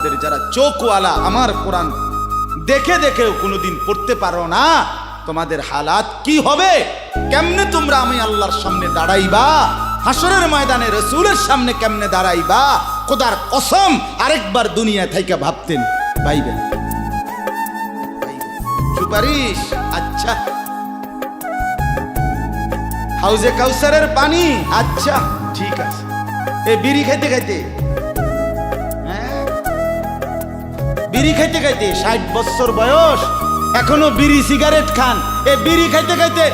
যারা চোখওয়ালা আমার কোরআন দেখে দেখেও কোনোদিন পড়তে পারো না, তোমাদের হালাত কি হবে? কেমনে তোমরা আমি আল্লাহর সামনে দাঁড়াইবা? হাসরের ময়দানে রাসূলের সামনে কেমনে দাঁড়াইবা? খোদার কসম আরেকবার দুনিয়া থেকে ভাবতেন ভাইবেন। সুপারিশ, আচ্ছা হাউজে কাউসারের পানি, আচ্ছা ঠিক আছে। এ বিড়ি খাইতে খাইতে বিড়ি খাইতে খাইতে 60 বছর বয়স এখনো বিড়ি সিগারেট খান। এ বিড়ি খাইতে খাইতে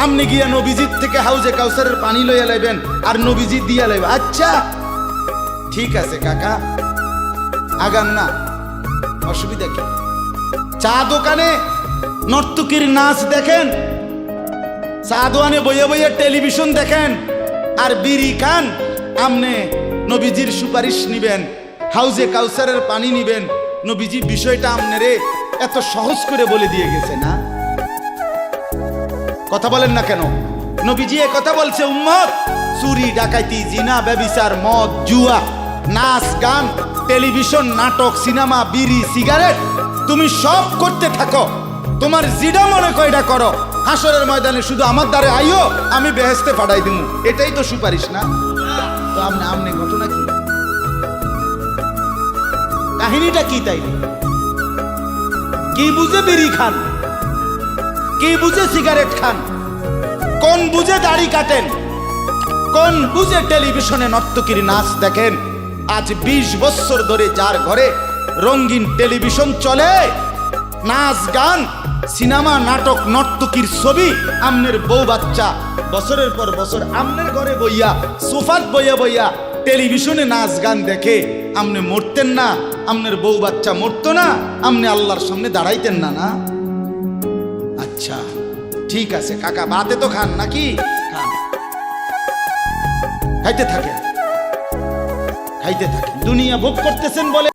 আপনি গিয়া নবীজির থেকে হাউজে কাউসারের পানি লইয়া লাইবেন আর নবীজি দিয়া লাইবেন। আচ্ছা ঠিক আছে কাকা, আগান না, অসুবিধা কি? চা দোকানে নর্তকীর নাচ দেখেন, চা দোকানে বইয়ে বইয়ে টেলিভিশন দেখেন আর বিড়ি খান। আমনে নবীজির সুপারিশ নিবেন, হাউজে কাউসারের পানি নিবেন। নবীজি বিষয়টা আমনেরে এত সহজ করে বলে দিয়ে গেছে না? কথা বলেন না কেন? নবীজি এ কথা বলছে, উম্মত চুরি ডাকাইতি জিনা ব্যভিচার মদ জুয়া নাচ গান টেলিভিশন নাটক সিনেমা বিড়ি সিগারেট তুমি সব করতে থাকো, তোমার জিডা মনে কয়টা করো, হাসরের ময়দানে শুধু আমার দ্বারে আইও, আমি বেহেশতে পাঠাই দিমু। এটাই তো সুপারিশ না? তো আমনে ঘটনা কি, কাহিনীটা কি? তাই কি বুঝে বিড়ি খান, কি বুঝে সিগারেট খান, কোন বুঝে দাড়ি কাটেন, কোন বুঝে টেলিভিশনে নর্তকীর নাচ দেখেন? আজ 20 বছর ধরে যার ঘরে রঙিন টেলিভিশন চলে, নাচ গান সিনেমা নাটক নর্তকীর ছবি, আমনের বউ বাচ্চা বছরের পর বছর আমনের ঘরে বইয়া সোফাত বইয়া বইয়া টেলিভিশনে নাচ গান দেখে, আমনে মরতেন না? আমনের বউ বাচ্চা মরতো না? আমনে আল্লাহর সামনে দাঁড়াইতেন না? না আচ্ছা ঠিক আছে কাকা, বাতে তো খান নাকি? খান, খাইতে থাকেন, খাইতে থাকেন, দুনিয়া ভোগ করতেছেন বলে